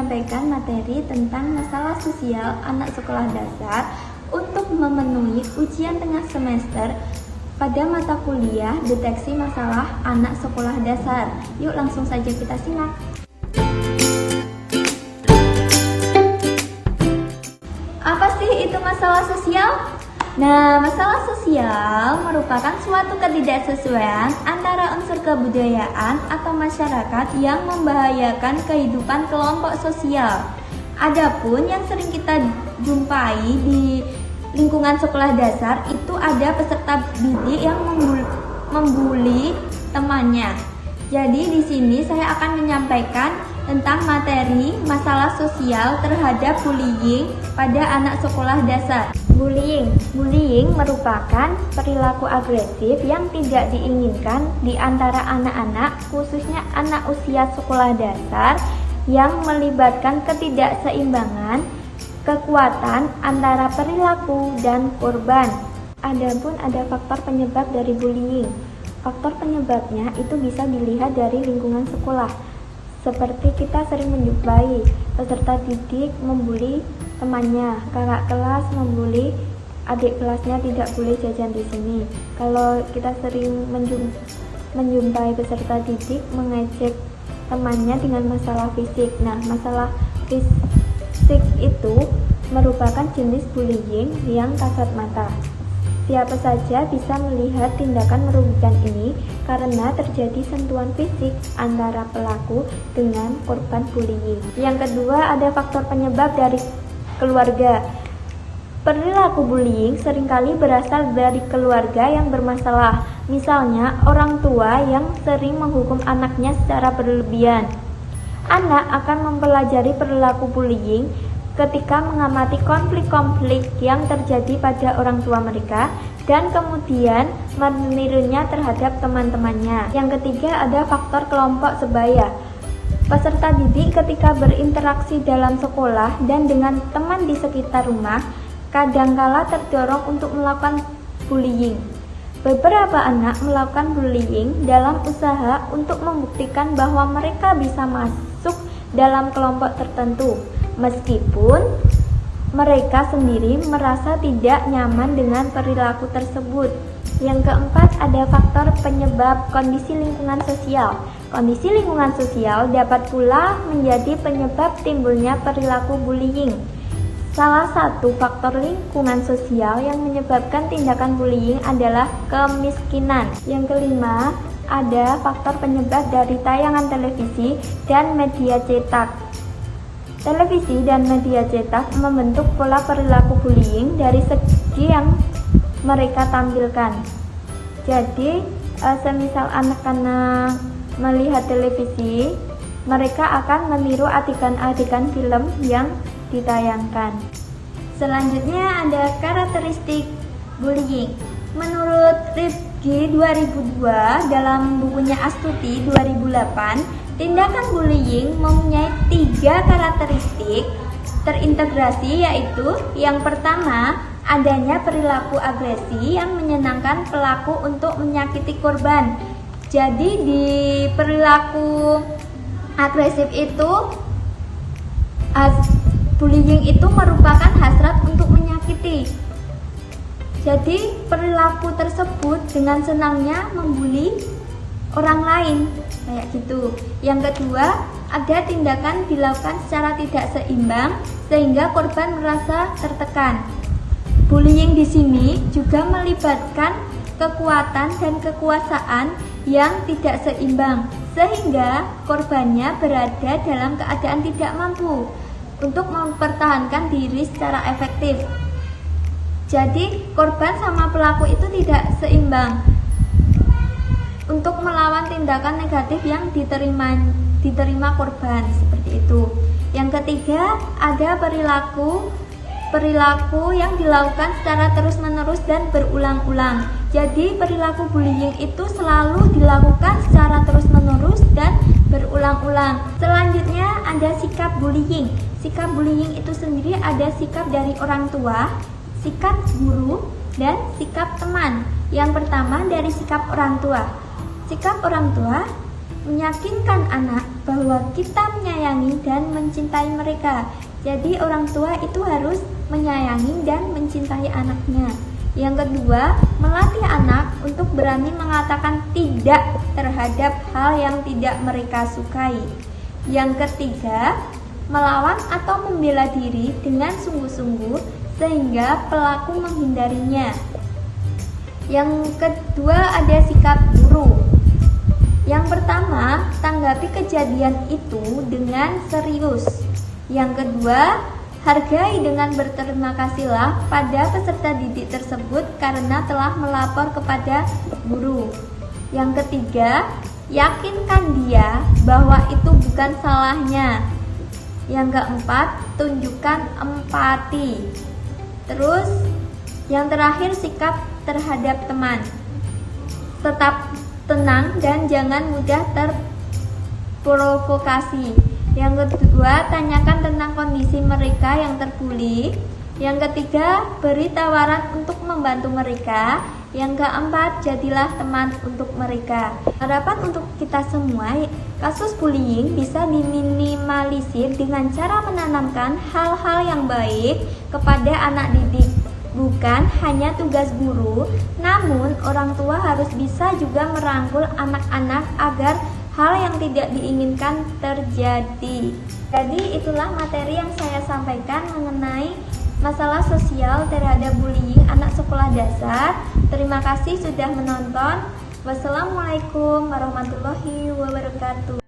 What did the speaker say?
menyampaikan materi tentang masalah sosial anak sekolah dasar untuk memenuhi ujian tengah semester pada mata kuliah deteksi masalah anak sekolah dasar. Yuk langsung saja kita simak. Apa sih itu masalah sosial? Nah, masalah sosial merupakan suatu ketidaksesuaian antara unsur kebudayaan atau masyarakat yang membahayakan kehidupan kelompok sosial. Adapun yang sering kita jumpai di lingkungan sekolah dasar itu ada peserta didik yang membuli temannya. Jadi di sini saya akan menyampaikan tentang materi masalah sosial terhadap bullying pada anak sekolah dasar. Bullying merupakan perilaku agresif yang tidak diinginkan di antara anak-anak, khususnya anak usia sekolah dasar, yang melibatkan ketidakseimbangan kekuatan antara perilaku dan korban. Adapun ada faktor penyebab dari bullying. Faktor penyebabnya itu bisa dilihat dari lingkungan sekolah. Seperti kita sering menjumpai peserta didik membuli temannya, kakak kelas membuli adik kelasnya tidak boleh jajan di sini. Kalau kita sering menjumpai peserta didik mengejek temannya dengan masalah fisik. Nah, masalah fisik itu merupakan jenis bullying yang kasat mata. Siapa saja bisa melihat tindakan merugikan ini karena terjadi sentuhan fisik antara pelaku dengan korban bullying. Yang kedua, ada faktor penyebab dari keluarga. Perilaku bullying seringkali berasal dari keluarga yang bermasalah. Misalnya, orang tua yang sering menghukum anaknya secara berlebihan. Anak akan mempelajari perilaku bullying ketika mengamati konflik-konflik yang terjadi pada orang tua mereka dan kemudian menirunya terhadap teman-temannya. Yang ketiga, ada faktor kelompok sebaya. Peserta didik ketika berinteraksi dalam sekolah dan dengan teman di sekitar rumah kadangkala terdorong untuk melakukan bullying. Beberapa anak melakukan bullying dalam usaha untuk membuktikan bahwa mereka bisa masuk dalam kelompok tertentu, meskipun mereka sendiri merasa tidak nyaman dengan perilaku tersebut. Yang keempat, ada faktor penyebab kondisi lingkungan sosial. Kondisi lingkungan sosial dapat pula menjadi penyebab timbulnya perilaku bullying. Salah satu faktor lingkungan sosial yang menyebabkan tindakan bullying adalah kemiskinan. Yang kelima, ada faktor penyebab dari tayangan televisi dan media cetak. Televisi dan media cetak membentuk pola perilaku bullying dari segi yang mereka tampilkan. Jadi, semisal anak-anak melihat televisi, mereka akan meniru adegan-adegan film yang ditayangkan. Selanjutnya ada karakteristik bullying. Menurut Rifki 2002 dalam bukunya Astuti 2008, tindakan bullying mempunyai 3 karakteristik terintegrasi, yaitu yang pertama, adanya perilaku agresi yang menyenangkan pelaku untuk menyakiti korban. Jadi di perilaku agresif itu bullying itu merupakan hasrat untuk menyakiti. Jadi perilaku tersebut dengan senangnya membuli orang lain, kayak gitu. Yang kedua, ada tindakan dilakukan secara tidak seimbang sehingga korban merasa tertekan. Bullying di sini juga melibatkan kekuatan dan kekuasaan yang tidak seimbang sehingga korbannya berada dalam keadaan tidak mampu untuk mempertahankan diri secara efektif. Jadi korban sama pelaku itu tidak seimbang untuk melawan tindakan negatif yang diterima korban, seperti itu. Yang ketiga, ada perilaku yang dilakukan secara terus-menerus dan berulang-ulang. Jadi perilaku bullying itu selalu dilakukan secara terus-menerus dan berulang-ulang. Selanjutnya ada sikap bullying. Sikap bullying itu sendiri ada sikap dari orang tua, sikap guru, dan sikap teman. Yang pertama dari sikap orang tua. Sikap orang tua meyakinkan anak bahwa kita menyayangi dan mencintai mereka. Jadi orang tua itu harus menyayangi dan mencintai anaknya. Yang kedua, melatih anak untuk berani mengatakan tidak terhadap hal yang tidak mereka sukai. Yang ketiga, melawan atau membela diri dengan sungguh-sungguh sehingga pelaku menghindarinya. Yang kedua, ada sikap guru. Yang pertama, tanggapi kejadian itu dengan serius. Yang kedua, hargai dengan berterima kasihlah pada peserta didik tersebut karena telah melapor kepada guru. Yang ketiga, yakinkan dia bahwa itu bukan salahnya. Yang keempat, tunjukkan empati. Terus, yang terakhir, sikap terhadap teman. Tetap tenang dan jangan mudah terprovokasi. Yang kedua, tanyakan tentang kondisi mereka yang terbuli. Yang ketiga, beri tawaran untuk membantu mereka. Yang keempat, jadilah teman untuk mereka. Harapan untuk kita semua, kasus bullying bisa diminimalisir dengan cara menanamkan hal-hal yang baik kepada anak didik. Bukan hanya tugas guru, namun orang tua harus bisa juga merangkul anak-anak agar hal yang tidak diinginkan terjadi. Jadi itulah materi yang saya sampaikan mengenai masalah sosial terhadap bullying anak sekolah dasar. Terima kasih sudah menonton. Wassalamualaikum warahmatullahi wabarakatuh.